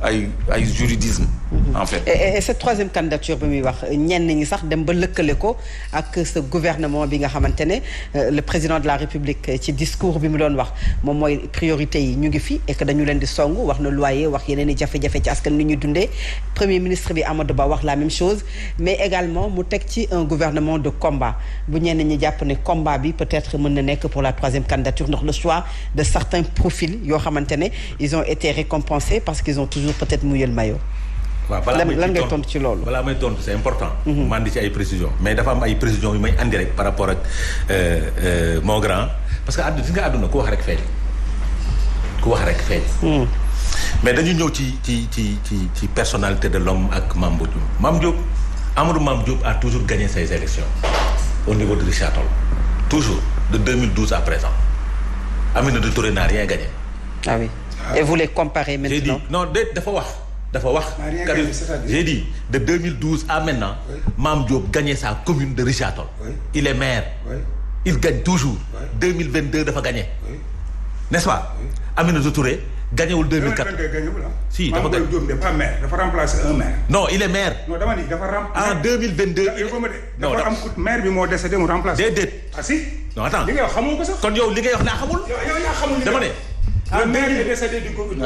ay juridisme en fait. Et cette troisième candidature bi muy wax ñenn ñi sax dem ba lëkkale ko ak ce gouvernement bi nga xamante ne le président de la République ci discours bi mu doon wax moom mooy priorité yi ñu ngi fi et que dañu leen di song wax na loyer wax yeneen i jafe-jafe ci askan ni ñuy dundee premier ministre bi Amadou Ba wax la même chose mais également mu teg ci un gouvernement de combat bu ñenn ñi jàpp ne combat bi peut-être mën na nekk pour la troisième candidature ndax le choix de certains profils yoo xamante ne ils ont été récompensés parce qu'ils ont toujours peut-être mouillé le maillot. waaw balaa may lan ngay tontu ci loolu. balaa may tontu c'est important. man di ci ay précisions mais dafa am ay précisions yu may andi rek par rapport ak mon grand parce que gis nga àdduna ku wax rek feeñ. mais dañu ñëw ci personnalité de l'homme ak Mame Diop. Mame Diop a toujours gagné ses élections au niveau de Richard Toll toujours de 2012 à présent Aminata Touré n'a rien gagné. Ah oui. Et vous les comparez maintenant. J'ai dit non dafa wax. J'ai dit de 2012 à maintenant. Oui. Mame Diop gagnait sa commune de Richard Toll. Oui. Il est maire. Oui. Il gagne toujours. Oui. 2022 dafa gagné. Oui. N'est-ce pas? Oui. Aminata Touré gagnewul 2004. Si dafa gagné. Mame Diop n'est pas maire, dafa remplacer un maire. Non, il est maire. Non dama ni dafa remplacer. En 2022. Non dafa am maire bi moo décédé mu remplacer. Déedéet. Ah si? Non attends. Li ngay wax xamoo ko sax. Kon yow li ngay wax laa xamul. Yow yaa xamul dama ne. Le maire est décédé du Covid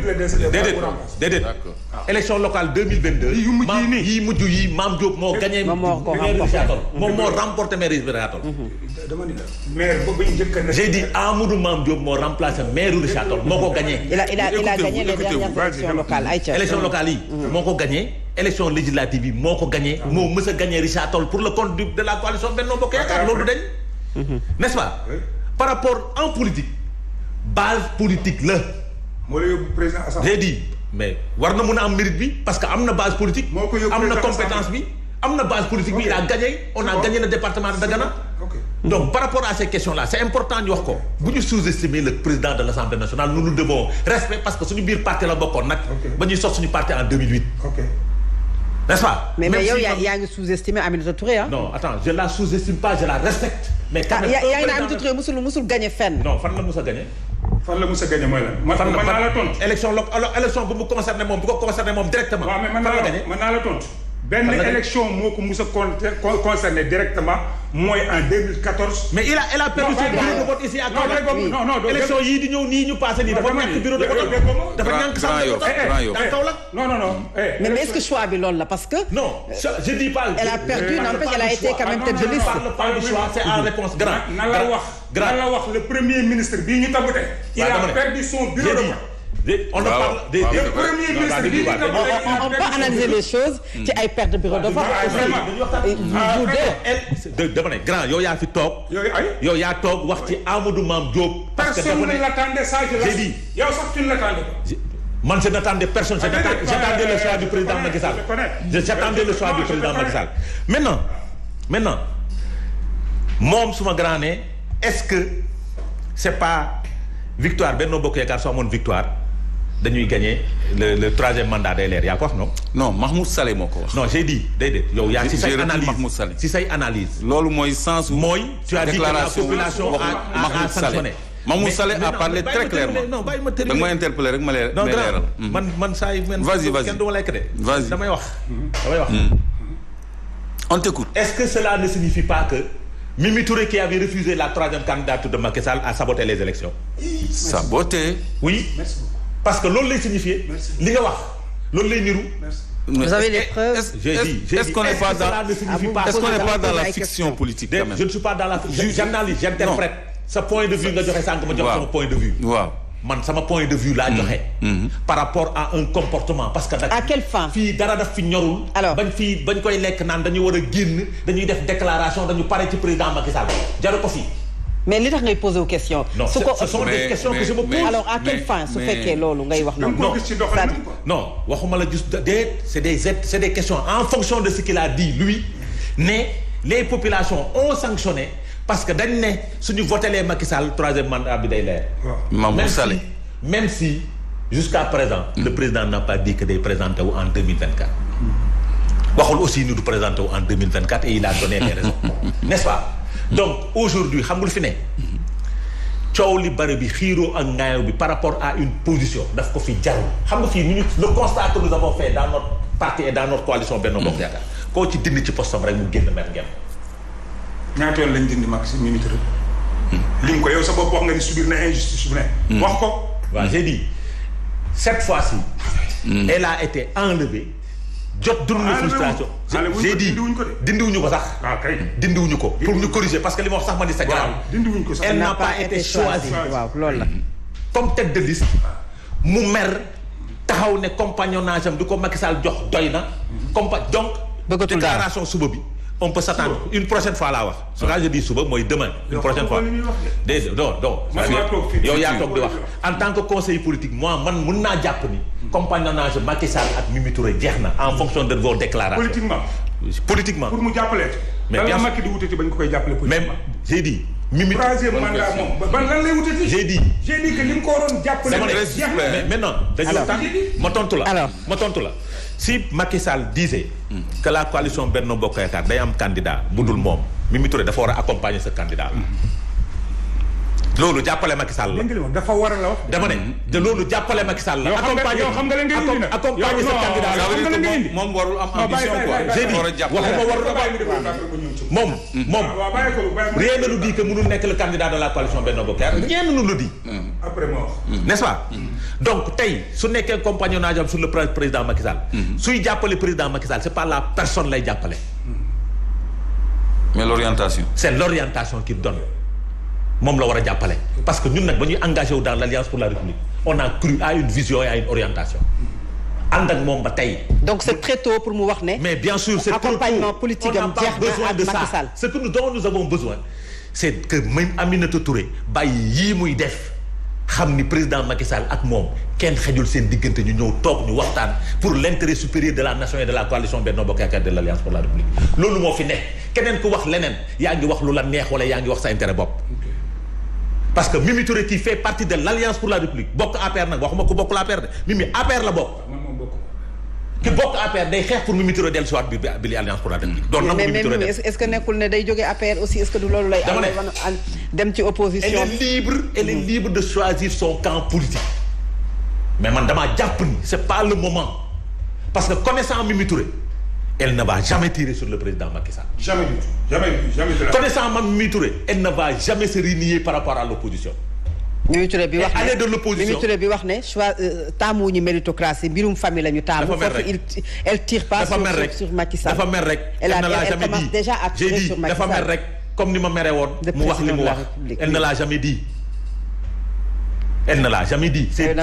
la décédé. Déedéet. Élection locale 2022. yi mujj yi Mame Diop moo gagné. moom moo remporté maire Richard Toll. dama ni la maire boobu ñu njëkk a. J'ai dit Amadou Mame Diop moo remplacé maire Richard Toll moo ko gagné. il a gagné les dernières élections locales. élection locale yi. moo ko gagné. élection législative yi moo ko gagné. moo mës a gagné Richard Toll pour le compte de la coalition Benno Bokk Yaakaar loolu du dañ. N'est-ce pas? Par rapport en politique. Base politique la. moo la yóbbu président assemblée. J'ai dit mais war na mun a am mérite bi parce que am na base politique. am na compétence bi am na base politique bi il a gagné on a gagné le département de Dagana. Donc par rapport à ces questions là c'est important ñu wax ko. bu ñu sous-estimer le président de l'Assemblée nationale nous devons respect parce que suñu biir parti la bokkoon nag. ba ñuy sos suñu parti en 2008. N'est-ce pas? Mais yow yaa ngi sous-estimer Aminata Touré ah. Non attends je la sous-estime pas je la respecte. mais quand même yaa ngi ne Aminata Touré musul gagné fenn. Non fan la mus a gagné. fan la mos a gagné mooy lan. man naa la tontu. élection bu mu concerné moom bu ko concerné moom directement. waaw mais man naa la tontu. benn élection moo ko mos a concerné directement mooy en 2014. mais elle a perdu son bureau de vote ici à Kaolack. non élection yii di ñëw nii ñu passé nii dafa ñàkk bureau de vote. dafa ñàkk sax de Kaolack. non. mais est-ce que choix bi loolu la parce que. non je dis pas. elle a perdu n'empêche elle a été quand même tête de liste. on ne parle pas du choix c'est en réponse grand. na la wax le premier ministre bii ñu tabute. il a perdu son bureau de vote. On parle des premiers ministres. On peut analyser les choses ci ay perte de bureau de vote. Dama ne grand yow yaa fi toog. yow yaa toog wax ci Amadou Mame Diop. parce que personne ne l'attendait ça je l'ai dit. yow sax tu ne l'attendais pas. Man je n'attendais personne. J'attendais le choix du président Macky Sall. J'attendais le choix du président Macky Sall. Maintenant moom suma grand ne est-ce que c'est pas victoire Benno Bokk Yaakaar soo amoon victoire. dañuy gagner le troisième mandat day leer yaa ko wax non. non Mahmoud Saleh moo ko wax. non j'ai dit déedéet yow yaa ci say analyse ci say analyse. loolu mooy sens. mooy tu as dit que la population a sanctionné. Mahmoud Saleh a parlé très clairement. non bàyyi ma terminer da nga may interpeller rek ma leeral. man saa yu mel. vas-y kenn du ma lekk de. vas-y damay wax. On t'écoute. Est-ce que cela ne signifie pas que Mimi Touré qui avait refusé la troisième candidature de Macky Sall a saboté les élections? Saboté. Oui. Merci beaucoup. Parce que loolu lay signifier. li nga wax loolu lay niru. Vous avez les preuves. Est-ce qu'on n'est pas dans la fiction politique quand même? Je ne suis pas dans la fiction. J'analyse, j'interprète. Sa point de vue nga joxe sànq ma jox sama point de vue. waaw man sama point de vue laa joxe. par rapport à un comportement parce que. à quelle fin fii dara daf fi ñorul. alors bañ koy lekk naan dañu war a génn dañuy def déclaration dañu pare ci président Macky Sall jaru ko fii. mais li tax ngay poser aux questions. non ce sont des questions que je me pose. alors à quelle fin su fekkee loolu ngay wax noonu. non waxuma la juste c'est des questions en fonction de ce qu'il a dit lui ne les populations ont sanctionné parce que dañ ne suñu voté les Macky Sall troisième mandat bi day leer. même si jusqu'à présent. le président n'a pas dit que day présenté wu en 2024. waxul aussi ni du présenté wu en 2024 et il a donné les raisons n'est-ce pas. donc aujourd'hui xam nga lu fi ne coow li bari bi xiiroo ak ngaayo bi par rapport à une position daf ko fi jarul xam nga fii le constat que nous avons fait dans notre parti et dans notre coalition Benno Bokk Yaakaar koo ci dindi ci postam rek mu génn met ngeen ñaata yoon lañ dindi Mimi Touré lim ko yow sa bopp wax nga ni subir na injustice bu ne wax ko waaw j'ai dit cette fois-ci elle a été enlevée jot dund na frustration j'ai dit dindiwuñu ko sax dindiwuñu ko pour ñu corriger parce que li ma wax sax ma ni c'est grave dindiwuñu ko sax elle n'a pas été choisie waaw loolu la comme tête de liste mu mer taxaw ne compagnonnage am du ko Macky Sall jox doy na donc déclaration suba bi on peut s'attendre une prochaine fois laa wax ce que je dis suba mooy demain une prochaine fois non yow yaa toog di wax en tant que conseiller politique moi man mën naa jàpp ni compagnonnage Macky Sall ak Mimi Touré jeex na en fonction de vos déclarations politiquement pour mu jàppale mais bien Macky di wutati bañ ko koy jàppale politiquement même j'ai dit Mimi troisième mandat moom ban lan lay wutati j'ai dit que li mu ko waroon jàppale mais maintenant dañoo tax ma tontu la si Macky Sall disait que la coalition Benno Bokk Yaakaar day am candidat bu dul moom Mimi Touré dafa war a accompagner ce candidat loolu jàppale Macky Sall la. dafa war a la wax. dama ne te loolu jàppale Macky Sall la. accompagner yow xam nga leen nga indi nag accompagner ce candidat la. xam nga leen nga indi moom warul am ambition quoi. j'ai dit waxuma warul moom rien ne nous dit que mënul nekk le candidat de la coalition Benno Bokk Yaakaar rien ne nous le dit. après moi. n'est-ce pas. donc tey su nekkee compagnonnage am sur le président Macky Sall. suy jàppale président Macky Sall c'est pas la personne lay jàppale. mais l'orientation. c'est l'orientation qu'il donne. moom la war a jàppale parce que ñun nag ba ñuy engagé wu dans l'Alliance pour la République on a cru à une vision et à une orientation ànd ak moom ba tey. donc c'est très tôt pour mu wax ne. mais bien sûr c'est trop tôt accompagnement politique am jeex na ak Macky Sall. ce que dont nous avons besoin c'est que même Aminata Touré bàyyi yii muy def xam ni président Macky Sall ak moom kenn xejul seen diggante ñu ñëw toog ñu waxtaan pour l'intérêt supérieur de la nation et de la coalition Benno Bokk Yaakaar de l'Alliance pour la République loolu moo fi nekk keneen ku wax leneen yaa ngi wax lu la neex wala yaa ngi wax sa intérêt bopp. parce que Mimi Touré qui fait partie de l'Alliance pour la République bokk APR nag waxuma ko bokk la APR de Mimi APR la bokk. ki bokk APR day xeex pour Mimi Touré dellu si waat bi Alliance pour la République. doon na Mimi Touré mais est-ce que nekkul ne day jógee APR aussi est-ce que du loolu lay. dama ne dem ci opposition. elle est libre de choisir son camp politique. mais man damaa jàpp ni c'est pas le moment parce que connaissant Mimi Touré. elle ne va jamais tirer sur le président Macky Sall. Jamais du tout. Jamais. Connaissant Mimi Touré, elle ne va jamais se renier par rapport à l'opposition. Mimi Touré bi wax ne de l'opposition. Mimi Touré bi wax ne choix taamuwuñu méritocratie mbirum famille la ñu taamu. Elle tire pas sur Macky Sall. dafa mer rek. elle commence déjà à tirer sur Macky Sall. dafa mer rek comme ni ma mere woon. mu wax li mu wax elle ne l'a jamais dit. elle ne l'a jamais dit. c'est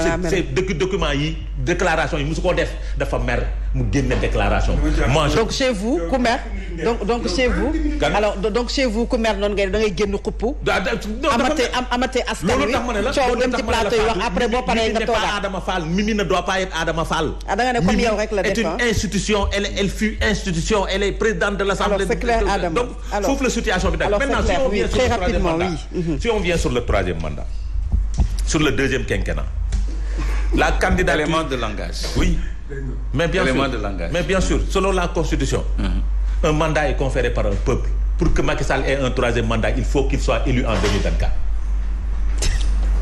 document yi déclaration yi musu koo def dafa mer mu génne déclaration. donc chez vous ku mer donc chez vous. alors donc chez vous ku mer noonu ngay da ngay génn xuppu. amatee askan wi coow dem ci plateau yi wax après boo paree nga toogaat. Adama Fall Mimi ne doit pas être Adama Fall. da nga ne comme yow rek la def est une institution elle fut institution elle est présidente de l'Assemblée. alors c'est clair Adama donc foofu la situation bi. alors c'est clair oui très rapidement oui. si on vient sur le troisième mandat. sur le deuxième quinquennat la candidature élément de langage. Oui, mais bien élément sûr de langage. mais bien sûr selon la constitution. Un mandat est conféré par un peuple. Pour que Macky Sall ait un troisième mandat il faut qu'il soit élu en 2024.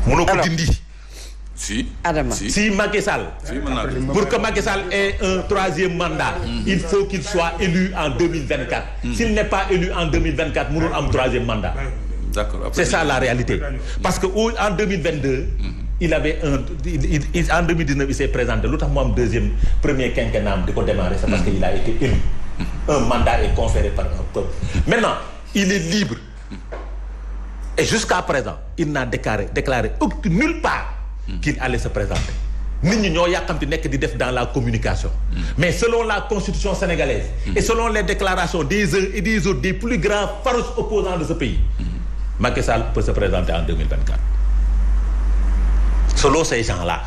mënoo ko dindi. si Adama si Macky Sall. pour que Macky Sall ait un troisième mandat. il faut qu'il soit élu en 2024. S'il n'est pas élu en 2024 mënul am troisième mandat. D'accord. C'est ça la réalité. Parce que en 2022, il avait en 2019 il s'est présenté lu tax mu am premier quinquennat di ko démarrer c'est parce qu'il a été élu. Un mandat est conféré par un peuple. Maintenant, il est libre. Et jusqu'à présent, il n'a déclaré nulle part qu'il allait se présenter. nit ñi ñoo yàqamti nekk di def dans la communication. Mais selon la constitution sénégalaise. Et selon les déclarations des uns et des autres des plus grands farouches opposants de ce pays. Macky Sall peut se présenter en 2024. Selon ces gens-là,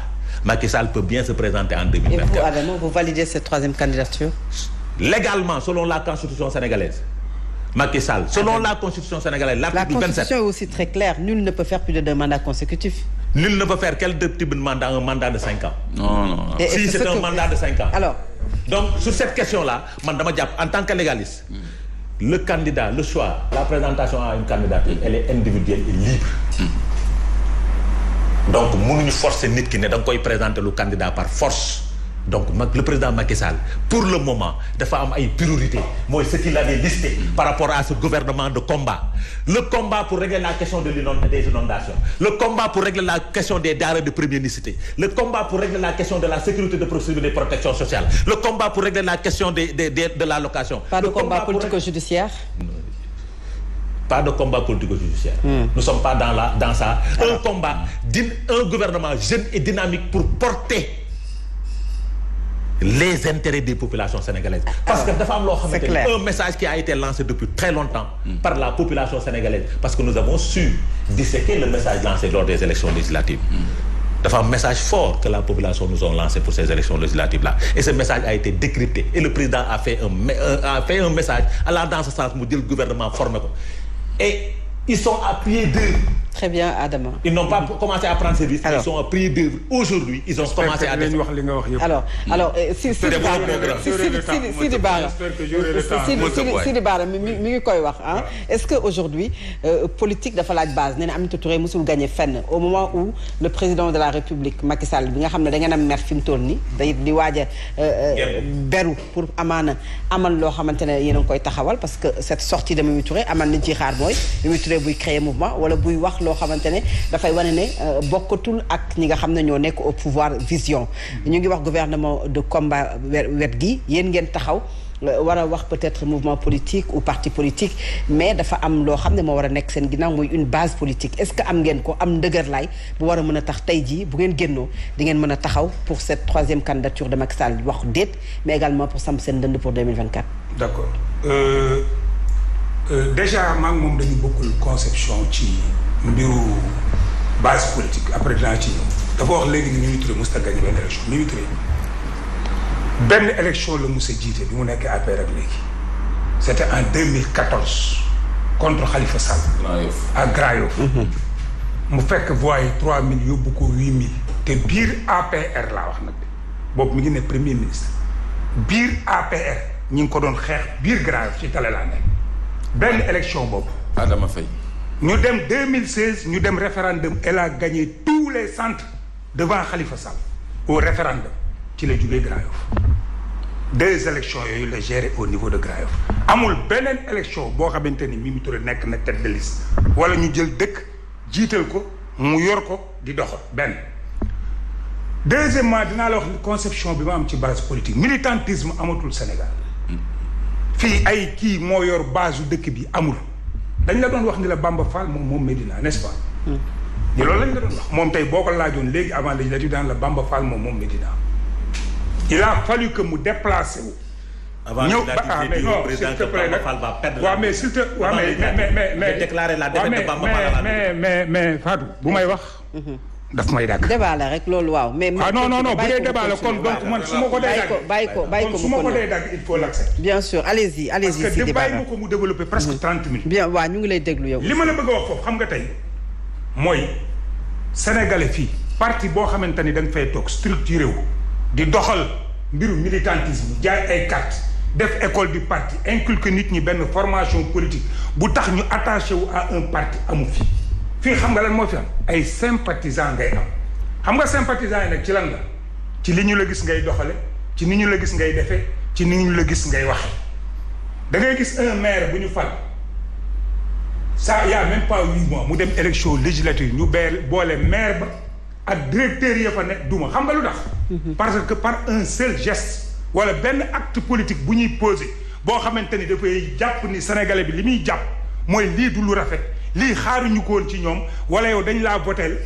Macky Sall peut bien se présenter en 2024. Et vous, Adama, vous validez cette troisième candidature? Légalement, selon la constitution sénégalaise, Macky Sall, selon la constitution sénégalaise, l'article 27. La constitution est aussi très claire. Nul ne peut faire plus de 2 mandats consécutifs. Nul ne peut faire quel type de mandat? Un mandat de 5 ans. Non. Si c'est un mandat de 5 ans. Alors. Donc, sur cette question-là, en tant que légaliste, le candidat, le choix, la présentation à une candidature, elle est individuelle et libre. donc mënuñu forcer nit ki ne da nga koy présenter lu candidat par force. Donc le président Macky Sall pour le moment dafa am ay priorités mooy ce qu'il avait listé par rapport à ce gouvernement de combat. Le combat pour régler la question des inondations, le combat pour régler la question des denrées de première nécessité, le combat pour régler la question de la sécurité de proximité et des protections sociales, le combat pour régler la question de la location. Pas de combat politico-judiciaire. Pas de combat politico-judiciaire. Nous ne sommes pas dans ça. Un combat un gouvernement jeune et dynamique pour porter les intérêts des populations sénégalaises. Parce que dafa am loo xamante ni un message qui a été lancé depuis très longtemps par la population sénégalaise, parce que nous avons su disséquer le message lancé lors des élections législatives. Dafa am message fort que la population nous a lancé pour ces élections législatives là, et ce message a été décrypté et le président a fait un message allant dans ce sens mu jël gouvernement formé ko et ils sont à pied d'œuvre. Très bien, Adama. Ils n'ont pas commencé à prendre service. Ils sont à pied d'œuvre. Aujourd'hui, ils ont commencé à alors Sidi Bara mi ngi koy wax ah. Est-ce que aujourd'hui politique dafa laaj base nee na Aminata Touré musul gagné fenn au moment où le président de la République Macky Sall bi nga xam ne da ngeen am mer fi mu toll nii day di waaj a beru pour amal loo xamante ne yéen a ngi koy taxawal parce que cette sortie de Mimi Touré amal nañ ci xaar mooy Mimi Touré buy créer mouvement wala buy wax loo xamante ne dafay wane ne bokkatul ak ñi nga xam ne ñoo nekk au pouvoir vision ñu ngi wax gouvernement de combat wet gi yéen ngeen taxaw war a wax peut-être mouvement politique ou parti politique mais dafa am loo xam ne moo war a nekk seen ginnaaw muy une base politique est-ce que am ngeen ko am ndëgërlaay bu war a mën a tax tey jii bu ngeen génnoo di ngeen mën a taxaw pour cette troisième candidature de Macky Sall wax déet mais également pour samp seen dënd pour 2024. D'accord. Déjà maa ngi moom dañu bokkul conception ci mbiru base politique après dinaa ci ñëw dafa wax léegi ni Mimi Touré mosut a gagné benn élection Mimi Touré benn élection la mos a jiite bi mu nekk APR ak léegi c'était en 2014 contre Khalifa Sall. à Grand Yoff. mu fekk voix yi 3000 yóbbu ko 8000 te biir APR laa wax nag boobu mi ngi ne premier ministre biir APR ñi ngi ko doon xeex biir Grand Yoff ci télé laa nekk benn élection boobu. Adama Faye. ñu dem 2016 ñu dem référendum elle a gagné tous les centres devant Khalifa Sall au référendum ci la jógee Grand Yoff 2 élections yooyu la géré au niveau de Grand Yoff amul beneen élection boo xamante ni Mimi Touré nekk na tête de liste wala ñu jël dëkk jiital ko mu yor ko di doxal benn. Deuxièmement dinaa la wax conception bi ma am ci base politique militantisme amatul Sénégal fii ay kii moo yor base u dëkk bi amul. dañ la doon wax ni la Bamba Fall moom Médina n'est-ce pas. ni loolu lañ la doon wax moom tey boo ko laajoon léegi avant législative daan la Bamba Fall moom Médina. il a fallu que mu déplacé wu. avant législative non s'il te plaît nag waaw mais s'il te waaw mais déclarer la défaite de Bamba Fall mais Fatou bu may wax. daf may dàgg. débat la rek loolu waaw. mais non bu dee débat la kon donc man su ma ko dee dàgg. bàyyi ko su ma ko dee dàgg il faut l'accepter. bien sûr allez-y parce que bàyyi ma ko mu développer presque 30 minutes. bien waaw ñu ngi lay déglu yow. li ma la bëgg a wax foofu xam nga tey mooy sénégalais fii parti boo xamante ni da nga fay toog structuré wu di doxal mbiru militantisme jaay ay carte def école du parti inculquer nit ñi benn formation politique bu tax ñu attaché wu à un parti amu fi. fii xam nga lan moo fi am ay sympathisants ngay am xam nga sympathisants yi nag ci lan la ci li ñu la gis ngay doxale ci ni ñu la gis ngay defee ci ni ñu la gis ngay waxe da ngay gis un maire bu ñu fal ça y a même pas 8 mois mu dem élection législative ñu boole maire ba ak directeur ya fa nekk duma xam nga lu tax parce que par un seul geste wala benn acte politique bu ñuy posé boo xamante ni dafay jàpp ni sénégalais bi li muy jàpp mooy lii du lu rafet lii xaaruñu ko woon ci ñoom wala yow dañ laa votel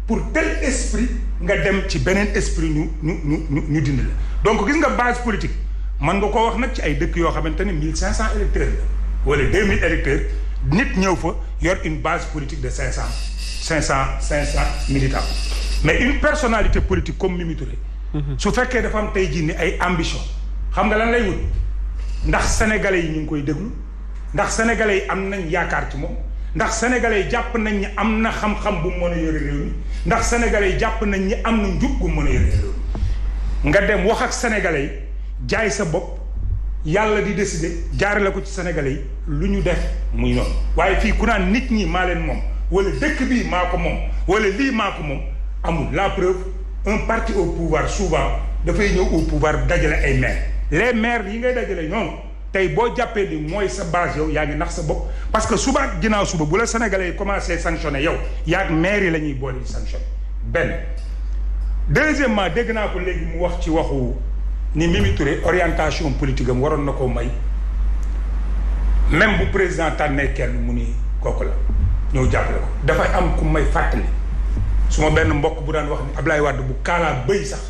pour tel esprit nga dem ci beneen esprit ñu dindi la donc gis nga base politique man nga koo wax nag ci ay dëkk yoo xamante ne 1500 électeurs la wala 2000 électeurs nit ñëw fa yor une base politique de 500 militants mais une personnalité politique comme Mimi Touré su fekkee dafa am tey jii ni ay ambition xam nga lan lay wut ndax sénégalais yi ñu ngi koy déglu ndax sénégalais yi am nañ yaakaar ci moom ndax sénégalais yi jàpp nañ ni am na xam-xam bu mu mën a yore réew mi ndax sénégalais yi jàpp nañ ni am na njub bu mu mën a yore réew mi nga dem wax ak sénégalais yi jaay sa bopp yàlla di décider jaarale ko ci sénégalais yi lu ñu def muy noonu waaye fii ku naan nit ñi maa leen moom wala dëkk bii maa ko moom wala lii maa ko moom amul la preuve un parti au pouvoir souvent dafay ñëw au pouvoir dajale ay maires les maires yi ngay dajale ñoom tey boo jàppee ni mooy sa base yow yaa ngi nax sa bopp parce que suba ak ginnaaw suba bu la sénégalais yi commencé sanctionné yow yaa ak maires yi la ñuy boole di sanctionné benn. deuxièmement dégg naa ko léegi mu wax ci waxu ni Mimi Touré orientation politique am waroon na koo may même bu président tànnee kenn mu ni kooku la ñëw jàppale ko dafay am ku may fàttali su ma benn mbokk bu daan wax ni Ablaye Wade bu kaalaa bëy sax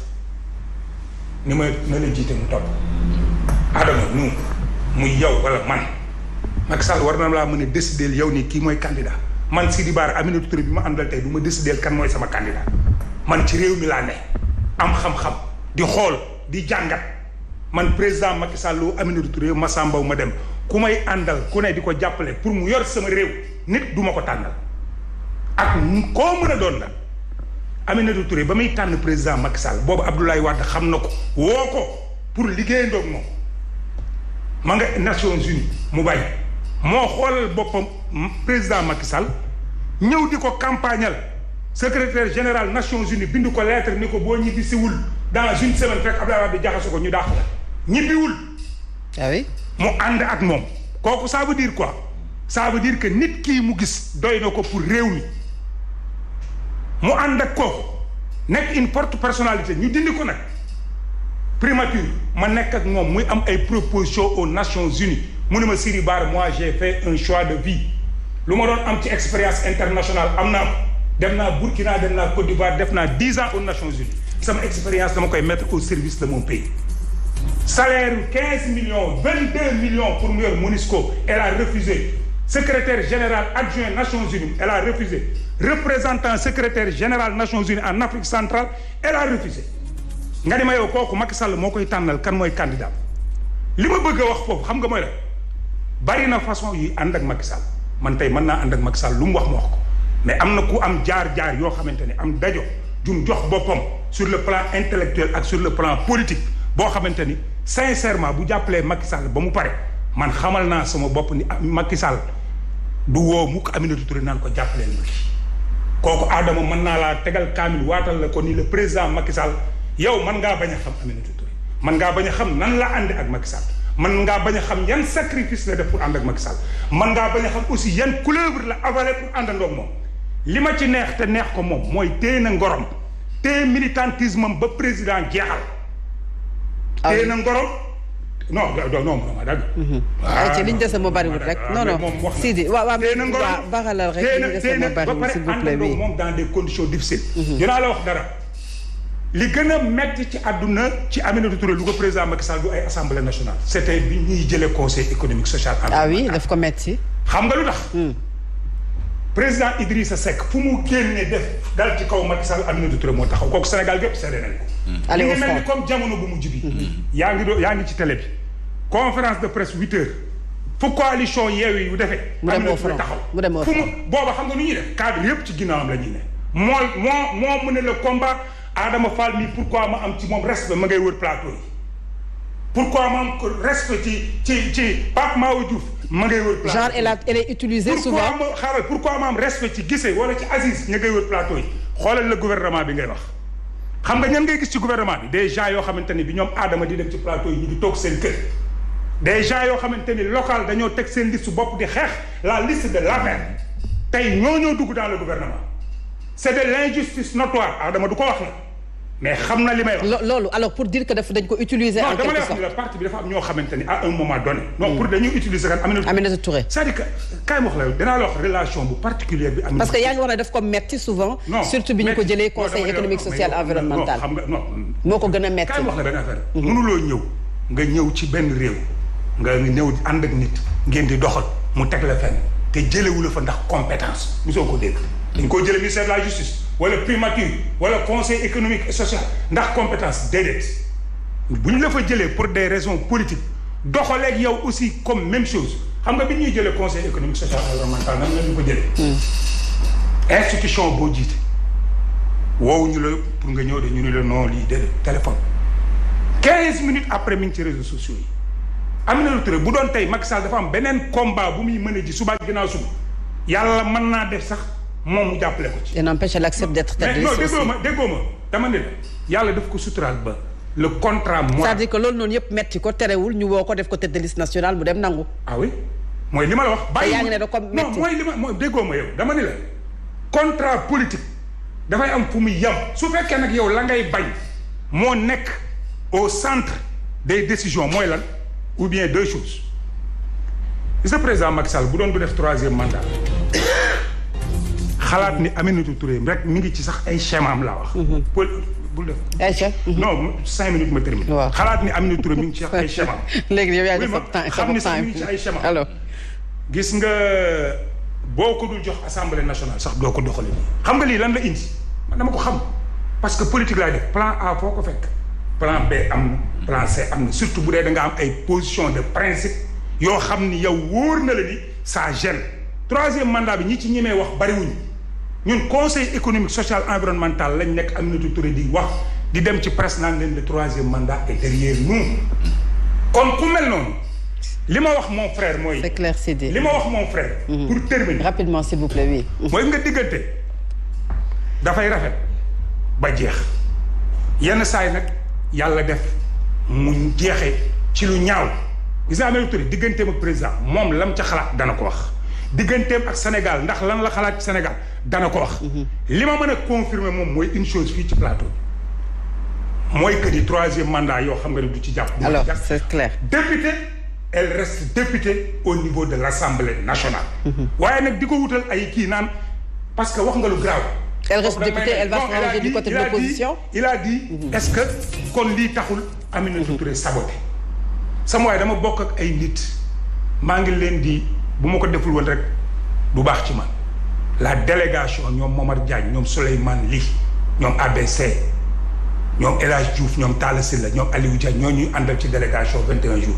ni ma na la jiite mu topp Adama nu muy yow wala man Macky Sall war na laa mën a décider yow ni kii mooy candidat man Sidi Bara Aminata Touré bi ma àndal tey du ma décider kan mooy sama candidat man ci réew mi laa ne am xam-xam di xool di jàngat man président Macky Sall Aminata Touré Massamba ma dem ku may àndal ku ne di ko jàppale pour mu yor sama réew nit du ma ko tànnal ak koo mën a doon la Aminata Touré ba muy tànn président Macky Sall boobu Abdoulaye Wade xam na ko woo ko pour liggéeyandoog moom ma nga Nations Unies mu bañ moo xoolal boppam président Macky Sall ñëw di ko campagnal secrétaire général Nations Unies bind ko lettre ni ko boo ñibbisiwul dans une semaine fekk Abdoulaye Wade jaxase ko ñu dàq la ñibbiwul. ah oui. mu ànd ak moom kooku ça veut dire quoi ça veut dire que nit kii mu gis doy na ko pour réew mi mu ànd ak kooku nekk une forte personnalité ñu dindi ko nag primature ma nekk ak moom muy am ay propositions aux Nations Unies mu ne ma Sidi Bara moi j'ai fait un choix de vie lu ma doon am ci expérience internationale am naa ko dem naa Burkina dem naa Côte d'Ivoire def naa 10 ans aux Nations Unies sama expérience dama koy mettre au service de mon pays salaire 15 millions 22 millions pour mu yor MONUSCO elle a refusé secrétaire général adjoint Nations Unies elle a refusé représentant secrétaire général Nations Unies en Afrique centrale elle a refusé nga ni ma yow kooku Macky Sall moo koy tànnal kan mooy candidat li ma bëgg a wax foofu xam nga mooy la bari na façon yi ànd ak Macky Sall man tey mën naa ànd ak Macky Sall lu mu wax ma wax ko mais am na ku am jaar-jaar yoo xamante ni am dajo jum jox boppam sur le plan intellectuel ak sur le plan politique boo xamante ni sincèrement bu jàppalee Macky Sall ba mu pare man xamal naa sama bopp ni Macky Sall du woo mukk Aminata Touré naan ko jàppaleen ma kooku Adama mën naa laa tegal kaamil waatal la ko ni le président Macky Sall yow man ngaa bañ a xam Aminata Touré man ngaa bañ a xam nan la ànd ak Macky Sall man ngaa bañ a xam yan sacrifice la def pour ànd ak Macky Sall man ngaa bañ a xam aussi yan couleuvre la avalé pour àndandoo ak moom li ma ci neex te neex ko moom mooy téye na ngorom téye militantisme am ba président jeexal. téye na ngorom non ma dagg. waaw ci liñ dese moo bariwul rek. non Sidi waaw téye na ngorom baxalal rek liñ dese moo bariwul s'il vous plaît oui. moom dans des conditions difficiles. dinaa la wax dara li gën a metti ci àdduna ci Aminata Touré lu ko président Macky Sall du ay assemblée nationale. c'était bi ñuy jëlee conseil économique social. ah oui daf ko metti. xam nga lu tax. président Idrissa Seck fu mu génnee def dal ci kaw Macky Sall Aminata Touré moo taxaw kooku Sénégal gépp seede nañ ko. allez au ngi mel ni front comme jamono bu mujj bi. yaa ngi ci télé bi. conférence de presse 8h. fu coalition Yewwi yu defee. mu dem au Aminata Touré front taxaw mu dem au fu front. mu booba xam nga nu ñuy def cadre yëpp ci ginnaawam la ñuy ne. moo mën le combat Adama Fall mi pourquoi ma am ci moom respect ma ngay wër plateau yi. pourquoi ma am respect ci Pape Mahawa Diouf ma ngay wër plateau yi. genre elle est utilisée souvent. pourquoi ma am respect ci Guissé wala ci Aziz ña ngay wër plateau yi xoolal le gouvernement bi ngay wax. xam nga ñan ngay gis ci gouvernement bi des gens yoo xamante ni bi ñoom Adama di dem ci plateau yi ñu di toog seen kër. des gens yoo xamante ni local dañoo teg seen liste bopp di xeex la liste de l'APR tey ñoo dugg dans le gouvernement c'est de l'injustice notoire Adama du ko wax na mais xam na li may wax. loolu alors pour dire que dañ ko utiliser. en quelque sorte non dama lay wax ni la parti bi dafa am ñoo xamante ni à un moment donné. non pour dañuy utiliser kan Aminata Touré. c'est-à-dire que kaay ma wax la dinaa la wax relation bu particulière bi. parce que yaa ngi wax ne daf ko metti souvent. surtout bi ñu ko jëlee conseil économique social environnemental. xam nga non. moo ko gën a metti. kaay ma wax la benn affaire. mënuloo ñëw ci benn réew. nga ñëw ànd ak nit ngeen di doxal mu teg la fenn te jëlewu la fa ndax compétence mosoo ko dégg. dañ koo jëlee ministère de la justice wala primature wala conseil économique et social ndax compétence déedéet bu ñu la fa jëlee pour des raisons politiques doxaleeg yow aussi comme même chose xam nga bi ñuy jëlee conseil économique social environnemental nan la ñu ko jëlee. institution boo jiite woowuñu la pour nga ñëw de ñu ne la non lii déedéet téléphone 15 minutes après mi ngi ci réseaux sociaux yi. Aminata Touré bu doon tey Macky Sall dafa am beneen combat bu muy mën a ji suba ginnaaw suba yàlla mën naa def sax moom mu jàppale ko ci. et n'empêche elle accepte d'être tête de liste aussi. non déggoo ma dama ne la yàlla daf ko suturaal ba le contrat moral. c'est-à-dire que loolu noonu yëpp metti ko terewul ñu woo ko def ko tête de liste nationale mu dem nangu. ah oui mooy li ma la wax. bàyyi yaa ngi ne da ko metti non mooy li ma mooy déggoo ma yow dama ne la contrat politique dafay am fu muy yem su fekkee nag yow la ngay bañ moo nekk au centre des décisions mooy lan ou bien deux choses gis nga président Macky Sall bu doon du def 3e mandat xalaat ni Aminata Touré rek mi ngi ci sax ay schémaam laa wax. bul def. ayca. non 5 minutes ma termine. waaw xalaat ni Aminata Touré mi ngi ci ay schémaam. léegi yow yaa ngi def temps xam ni sax mi ngi ci ay schémaam. alors. gis nga boo ko dul jox assemblée nationale sax doo ko doxalee nii. xam nga lii lan la indi man dama ko xam parce que politique laay def plan A foo ko fekk plan B am na plan C am na surtout bu dee da nga am ay position de principe yoo xam ni yow wóor na la ni ça gêne 3e mandat bi ñi ci ñemee wax bariwuñu ñun conseil économique social environnemental lañ nekk Aminata Touré di wax di dem ci presse naan leen le 3e mandat est derrière nous kon ku mel noonu. li ma wax mon frère mooy. c'est clair Sidi. li ma wax mon frère. pour terminer. rapidement s'il vous plaît oui. mooy nga diggante dafay rafet ba jeex yenn saa yi nag yàlla def mu jeexee ci lu ñaaw gis nga Aminata Touré digganteem ak président moom lam ca xalaat dana ko wax digganteem ak Sénégal ndax lan la xalaat ci Sénégal dana ko wax. li ma mën a confirmer moom mooy une chose fii ci plateau bi mooy que di 3e mandat yoo xam nga ne du ci jàpp. alors c'est clair. député. elle reste députée au niveau de l'Assemblée nationale. waaye nag di ko wutal ay kii naan parce que wax nga lu grave. elle reste députée elle va se ranger du côté de l'opposition. il a dit est-ce que kon lii taxul Aminata Touré saboté sama waaye dama bokk ak ay nit maa ngi leen di bu ma ko deful woon rek du baax ci man la délégation ñoom Momar Diagne ñoom Souleymane Ly ñoom ABC ñoom El Hadj Diouf ñoom Talla Sylla ñoom Aliou Dia ñoo ñuy àndal ci délégation 21 jours.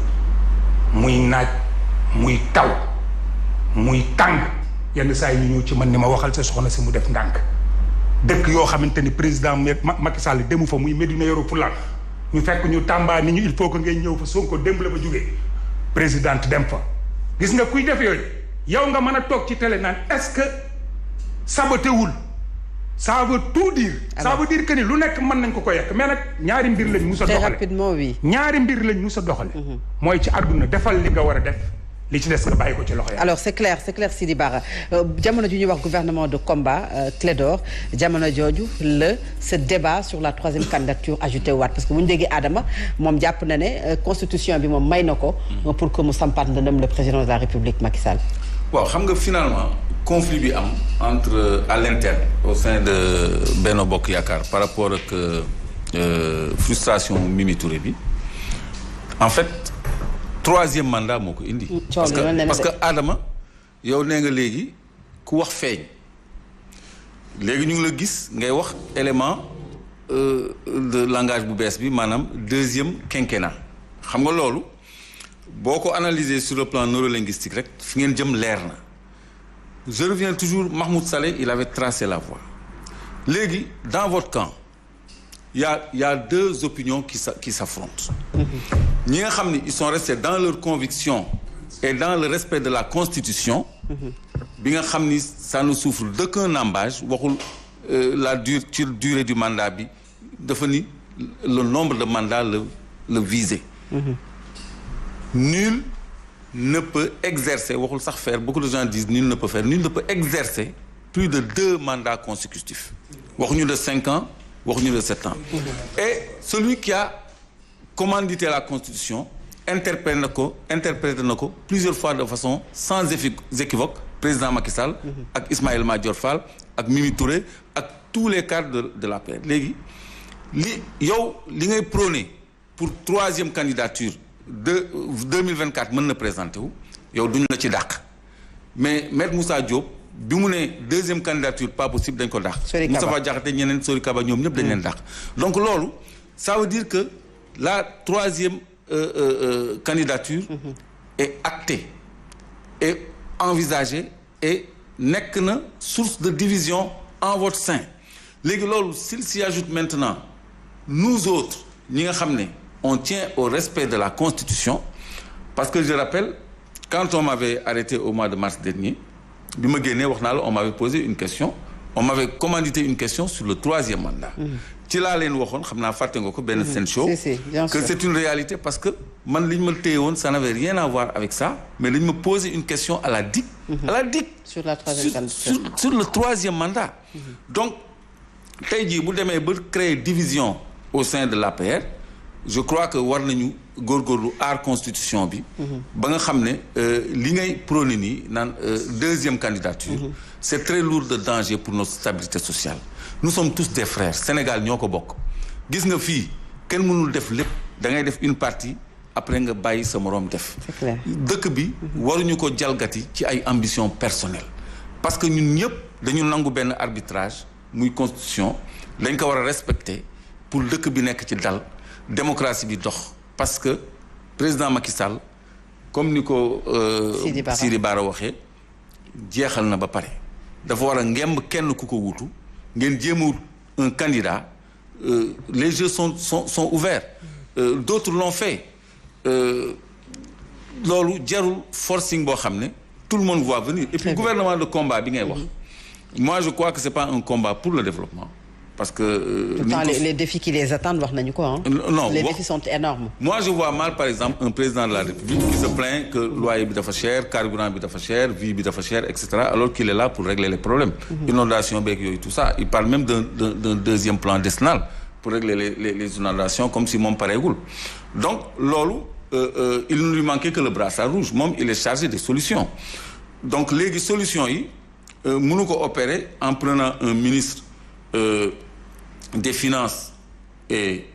muy naaj muy taw muy tàng yenn saa yi ñu ñëw ci man ni ma waxal sa soxna si mu def ndànk dëkk yoo xamante ni président Macky Sall demu fa muy Médina Yoro Foulah ñu fekk ñu Tamba ni ñu il faut que ngay ñëw fa Sonko démb la ba jógee présidente dem fa gis nga kuy def yooyu yow nga mën a toog ci télé naan est-ce que saboté wul ça veut tout dire. ça veut dire que ni lu nekk mën nañ ko yekk mais nag ñaari mbir lañ mus a doxale très rapidement oui. ñaari mbir lañ mus a doxale mooy ci àdduna defal li nga war a def li ci des nga bàyyi ko ci loxo yi. alors c'est clair Sidi Bara jamono ju ñuy wax gouvernement de combat Clédor jamono jooju ce débat sur la 3e candidature ajouté waat parce que bu ñu déggee Adama moom jàpp na ne constitution bi moom may na ko pour que mu sampaat ndëndëm le président de la République Macky Sall. waaw xam nga finalement conflit bi am entre à l'interne au sein de Benno Bokk Yaakaar par rapport ak frustration Mimi Touré bi en fait 3e mandat moo ko indi. parce que Adama yow nee nga léegi ku wax feeñ léegi ñu ngi la gis ngay wax élément de langage bu bees bi maanaam 2e quinquennat xam nga loolu boo ko analyser sur le plan neurolinguistique rek fi ngeen jëm leer na je reviens toujours Mahmoud Saleh il avait tracé la voie léegi dans votre camp il y a 2 opinions qui s'affrontent ñi nga xam ni ils sont restés dans leur conviction et dans le respect de la constitution bi nga xam ni ça ne souffre d'aucun embâche waxul la durée du mandat bi dafa ni le nombre de mandats le viser nul ne peut exercer waxul sax faire beaucoup de gens disent nul ne peut faire nul ne peut exercer plus de 2 mandats consécutifs waxuñu de 5 ans waxuñu de 7 ans et celui qui a commandité la constitution interprété na ko plusieurs fois de façon sans équivoque président Macky Sall ak Ismaïla Madior Fall ak Mimi Touré ak tous les cadres de la paix léegi li ngay prôner pour 3e candidature de 2024 mën na présenté wu yow duñu la ci dàq mais Maître Moussa Diop bi mu ne 2e candidature pas possible dañ ko dàq Moustapha Diakhaté ñeneen Sori Kaba ñoom ñëpp dañ leen dàq donc loolu ça veut dire que la 3e candidature est actée et envisagée et nekk na source de division en votre sein léegi loolu s'il s'y ajoute maintenant nous autres ñi nga xam ne on tient au respect de la Constitution parce que je rappelle quand on m'avait arrêté au mois de mars dernier bi ma génnee wax naa la on m'avait posé une question on m'avait commandité une question sur le 3e mandat. ci laa leen waxoon xam naa fàtte nga ko benn seen show. que c'est une réalité parce que man li ñu ma téye woon ça n'avait rien à voir avec ça mais dañu ma posé une question à la DIC. à la DIC. sur la 3e candidature sur le 3e mandat. donc tey jii bu demee ba créer division au sein de l'APR je crois que war nañu góorgóorlu aar constitution bi. ba nga xam ne li ngay prôné nii naan 2e candidature. c'est très lourd de danger pour notre stabilité sociale. nous sommes tous des frères Sénégal ñoo ko bokk gis nga fii kenn mënul def lépp da ngay def une partie après nga bàyyi sa moroom def. c'est clair. dëkk bi waruñu ko jalgati ci ay ambitions personnelles parce que ñun ñëpp dañu nangu benn arbitrage muy constitution dañ ko war a respecter pour dëkk bi nekk ci dal démocratie bi dox parce que président Macky Sall comme ni ko Sidi Bara waxee jeexal na ba pare dafa war a ngemb kenn ku ko wutu ngeen jéem a wut un candidat les jeux sont ouverts d'autres l'ont fait loolu jarul forcing boo xam ne tout le monde voit venir et puis gouvernement de combat bi ngay wax moi je crois que c'est pas un combat pour le développement parce que les défis qui les attendent wax nañu ko non les défis sont énormes. moi je vois mal par exemple un président de la République qui se plaint que loyer bi dafa cher carburant bi dafa cher vie bi dafa cher et cetera alors qu'il est là pour régler les problèmes. inondation beeg yooyu tout ça il parle même d'un 2e plan décennal pour régler les inondations comme si moom pareegul donc loolu il ne lui manquait que le brassard rouge moom il est chargé des solutions donc léegi solutions yi mënu ko opérer en prenant un ministre des finances et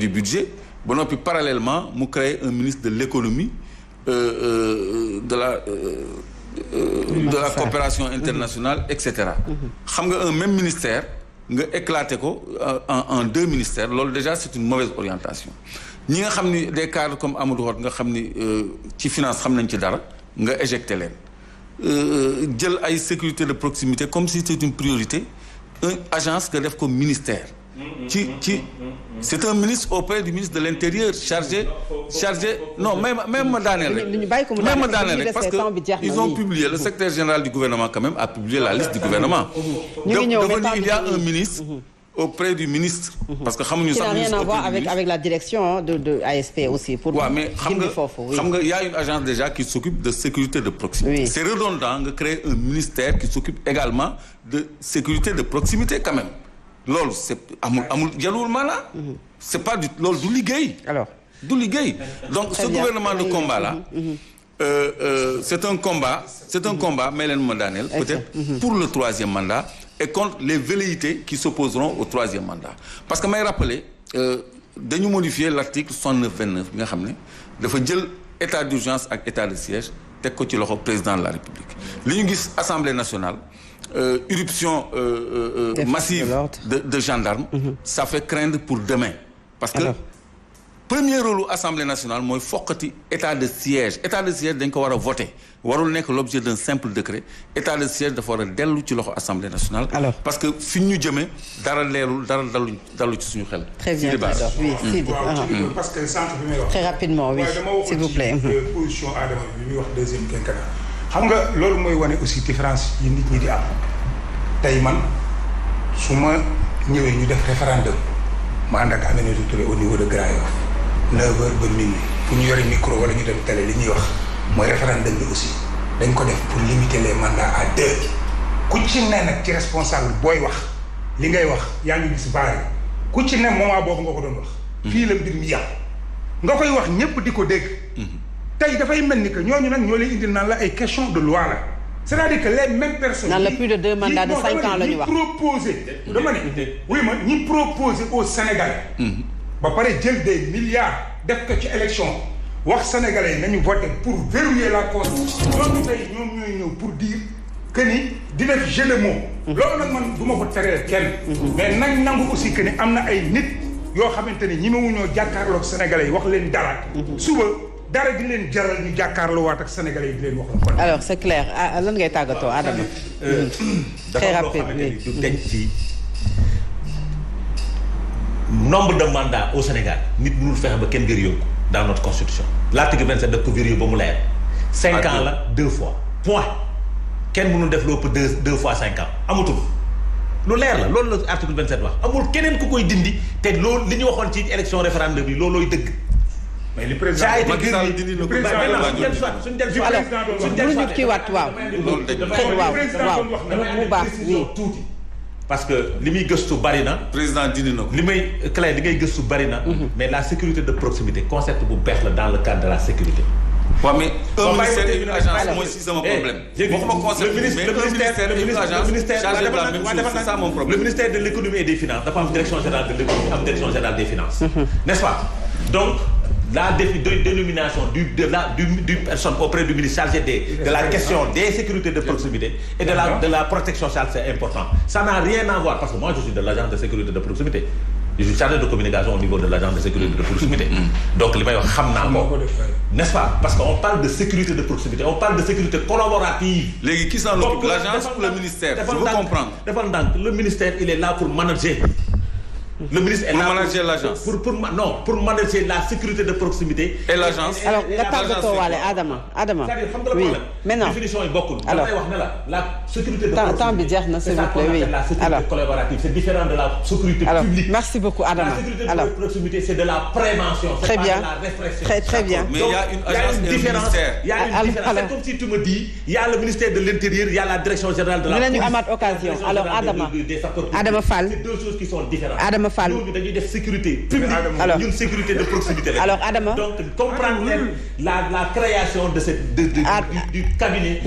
du budget ba noppi parallèlement mu créer un ministre de l'économie de la coopération internationale et cetera xam nga un même ministère nga éclater ko en 2 ministères loolu déjà c'est une mauvaise orientation ñi nga xam ni des cadres comme Amadou Hott nga xam ni ci finance xam nañ ci dara nga éjecter leen jël ay sécurité de proximité comme si c'était une priorité une agence que def ko ministère ci c'est un ministre auprès du ministre de l'Intérieur chargé non même ma daaneel rek parce que ils ont publié le secrétaire général du gouvernement quand même a publié la liste du gouvernement donc il y a un ministre auprès du ministre parce que xamuñu sax rien à voir avec la direction de ASP aussi pour mais xam nga il y a une agence déjà qui s'occupe de sécurité de proximité c'est redondant nga créer un ministère qui s'occupe également de sécurité de proximité quand même loolu c'est amul jaluwul maanaam c'est pas loolu du liggéey alors du liggéey donc ce gouvernement de combat là c'est un combat may leen ma daaneel peut-être pour le 3e mandat et contre les velléités qui s'opposeront au 3e mandat parce que may rappeler dañu modifier l'article 69-29 bi nga xam ne dafa jël état d'urgence ak état de siège teg ko ci loxo président de la République li ñu gis Assemblée nationale irruption massive de gendarmes ça fait craindre pour demain parce que premier rôle Assemblée nationale mooy foqati état de siège dañ ko war a voter warul nekk l'objet d'un simple décret état de siège dafa war a dellu ci loxo Assemblée nationale parce que fi ñu jëmee dara leerul dara dalu ci suñu xel. très bien oui Sidi parce que sànq bi may wax très rapidement oui s'il vous plaît position Adama bi muy wax 2e quinquennat xam nga loolu mooy wane aussi différence yi nit ñi di am tey man su ma ñëwee ñu def référendum ma ànd ak Aminata Touré au niveau de Grand Yoff 9h ba minuit fu ñu yore micro wala ñu dem télé li ñuy wax mooy référendum bi aussi dañ ko def pour limiter les mandats à 2 ku ci ne nag ci responsable booy wax li ngay wax yaa ngi gis bari ku ci ne moment boobu nga ko doon wax fii la mbir mi yàqu nga koy wax ñëpp di ko dégg tey dafay mel ni que ñooñu nag ñoo lay indil naan la ay question de loi la c'est-à-dire que les mêmes personnes naan la plus de 2 mandats de 5 ans la ñu wax ñi proposé au Sénégal ba pare jël des milliards def ko ci élection wax sénégalais nañu voter pour verrouiller la constitution loolu tey ñoom ñooy ñëw pour dire que ni di def jeu de mots loolu nag man du ma ko teree kenn mais nañ nangu aussi que ni am na ay nit yoo xamante ni ñi ma wuñoo jàkkaarloog sénégalais yi wax leen dara suba dara di leen jaral ñu jàkkaarloo waat ak sénégalais yi di leen wax la kon alors c'est clair lan ngay tàggatoo Adama très rapide du denc ci nombre de mandats au Sénégal nit mënul fexe ba kenn vérifié ko dans notre constitution l'article 27 daf ko vérifié ba mu leer 5 ans la 2 fois point kenn mënul def lu ëpp 2 fois 5 ans amatul. lu leer la loolu la article 27 wax amul keneen ku koy dindi te loolu li ñu waxoon ci élection référendum bi loolooy dëgg. mais li président Macky Sall dindi na ko suñu dellu mënuñu kiiwaat waaw. waaw mu baax oui. tuuti parce que li muy gëstu bari na. président dindi na ko. li ngay gëstu bari na. mais la sécurité de proximité concept bu bees la dans le cadre de la sécurité. waaw mais un ministère et une agence mooy si sama problème. waxuma concept mais un ministère et une agence chargé de la même chose, c'est ça mon problème. le ministère de l'économie et des finances dafa am direction générale de l'économie am direction générale des finances. n'est-ce pas donc la dénomination du personne auprès du ministre chargé de la question des sécurités de proximité et de la protection sociale, c'est important. Ça n'a rien à voir parce que moi je suis de l'agence de sécurité de proximité. Je suis chargé de communication au niveau de l'agence de sécurité de proximité. Donc li may wax xam naa ko. N'est-ce pas? Parce qu'on parle de sécurité de proximité, on parle de sécurité collaborative. Léegi qui s'en occupe, l'agence ou le ministère? Je veux comprendre. Defal ndànk, le ministère il est là pour manager. Le ministre est là pour manager l'agence. Pour manager la sécurité de proximité. Et l'agence. Alors nga tàggatoo waale Adama. C'est-à-dire xam nga le problème. Maintenant définition yi bokkul. alors damay wax ne la sécurité de proximité. temps bi jeex na s'il vous plaît oui. La sécurité collaborative c'est différent de la sécurité publique. Merci beaucoup Adama. La sécurité de proximité c'est de la prévention. Très bien. C'est pas de la répression. Très bien. Mais il y a une agence et un ministère. Il y a une différence. C'est comme si tu me dis il y a le ministère de l'Intérieur, il y a la direction générale de la police. dinañu amaat occasion alors Adama Fall. C'est deux choses qui sont différentes. Adama Fall. Sécurité publique, une sécurité de proximité. Alors Adama, donc comprendre la création de cette du cabinet.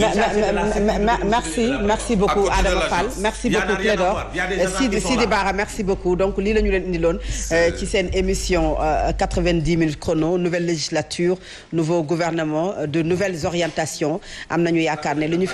Merci beaucoup Adama Fall, merci beaucoup Clédor, Sidi Bara, merci beaucoup. Donc lii la ñu leen indiloon ci seen émission 90 minutes chrono, nouvelle législature, nouveau gouvernement, de nouvelles orientations. Am nañu yaakaar ne li ñu